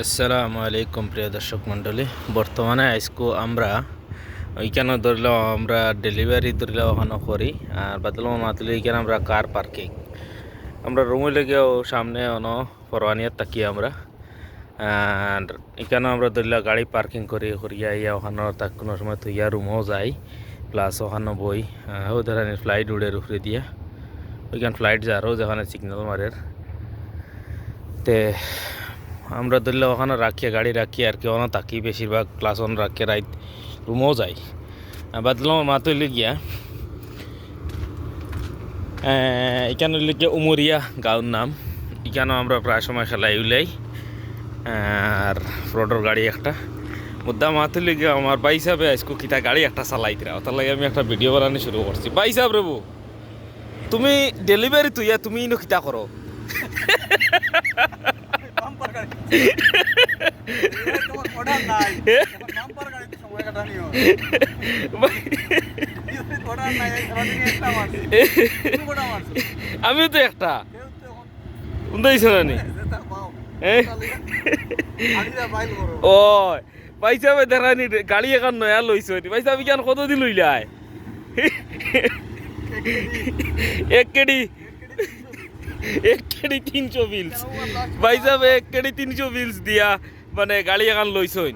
আসসালামু আলাইকুম প্রিয় দর্শক মণ্ডলী। বর্তমানে আজকে আমরা ওইখানে ধরলেও আমরা ডেলিভারি ধরলেও ওখানে করি আর বাদলাম মাতলে এইখানে আমরা কার পার্কিং আমরা রুমে লেগেও সামনে অন ফরওয়ানিয়ার তাকি আমরা আর এখানে আমরা ধরলে গাড়ি পার্কিং করি করিয়া ইয়া ওখানে তাক কোনো সময় তো ইয়া রুমও যাই প্লাস ওখানে বই ও ধরনের ফ্লাইট উড়ে উপরে দিয়া ওইখানে ফ্লাইট যারও যেখানে সিগন্যাল মারের তে আমরা ধরলে ওখানে রাখিয়া গাড়ি রাখি আর কি ওখানে থাকি বেশিরভাগ ক্লাস ওখানে রাখিয়া রাইত রুমও যাই বাদলাম মা তৈলে গিয়া এখানে লিখে উমরিয়া গাঁওর নাম এখানেও আমরা প্রায় সময় খেলাই উলাই আর ফ্রডর গাড়ি একটা মুদ্দা মা তৈলে গিয়া আমার ভাই সাহেব আজকে কিতা গাড়ি একটা চালাইতে তার লাগে আমি একটা ভিডিও বানানো শুরু করছি। ভাই সাহেব রেবু তুমি ডেলিভারি তুইয়া তুমি ইনো কিতা করো? আমিও তো একটা শুনতেইছো না নি? ও পয়সা দেখানি গাড়ি এখন নয়া লইছ পয়সা কেন কতদিন লইলাই? এক কেডি 300 বিলস ভাই সাহেব, 1 কেডি 300 বিলস দিয়া মানে গাড়ি এখন লইছই।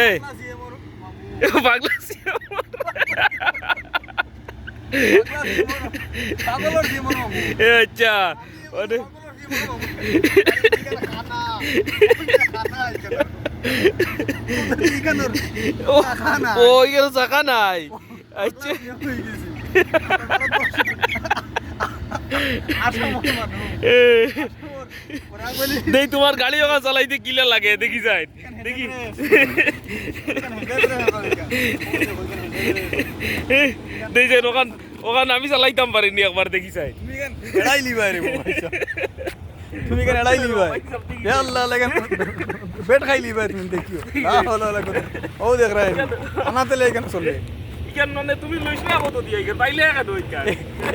এই পাগলা আচ্ছা ও এখানে চাকা নাই। আচ্ছা দেই তোমার গাড়ি ওখানে চালাইতে কিলা লাগে দেখি যাই দেখি দেই যাই ওখান আমি চালাইতাম পারিনি একবার দেখি যাই তুমি কেন এড়াই লিবা আল্লাহ লাগে পেট খাই লিবা তুমি দেখিও ও দেখ রে আনাতে লেগে কেন চলে কেন মানে তুমি লইছ না কত দিয়ে গেল পাইলে একা দই কা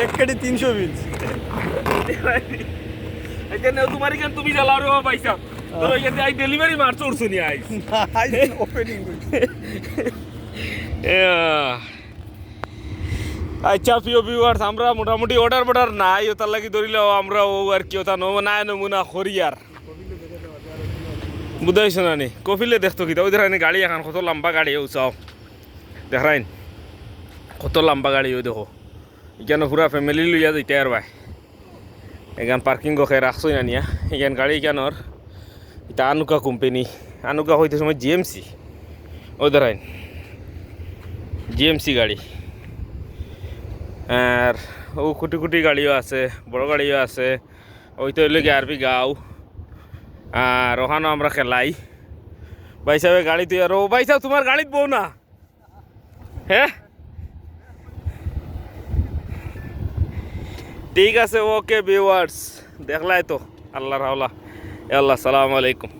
1 কেডি 300 বিলস এখানে তোমার কেন তুমি জ্বালাও রে পয়সা তো এখানে আই ডেলিভারি মারছ উড়ছনি আই ওপেনিং আচ্ছা প্রিয় ভিউয়ার্স, আমরা মোটামুটি অর্ডার নাই ওটার লাগি ধরিলেও আমরা ও আর কি ওটা নাই নমুনা করি আর বুঝাইছ না নি? কফিলে দেখতো কি ওই দেখানি গাড়ি এখন কত লম্বা গাড়ি ও চাও দেখাইন কত লম্বা গাড়ি ও দেখো এখানে পুরা ফ্যামিলি লইয়া যাইতে আর ভাই এখান পার্কিং গখে রাখছই না নিয়া এখান গাড়ি এখানোর এটা আনুকা কোম্পানি আনুকা হইতে সময় জিএমসি ও দেখাইন জিএমসি গাড়ি আর ও কুটি কুটি গাড়িও আছে বড় গাড়িও আছে ওই তো হইলে আরবি গাঁও আর ওখানেও আমরা খেলাই। ভাই সাহেব গাড়ি তুই আর ও ভাই সাহেব তোমার গাড়িত বউ না? হ্যাঁ ঠিক আছে ওকে ভিউয়ার্স দেখলাই তো আল্লাহর হাওলা আল্লাহ সালাম আলাইকুম।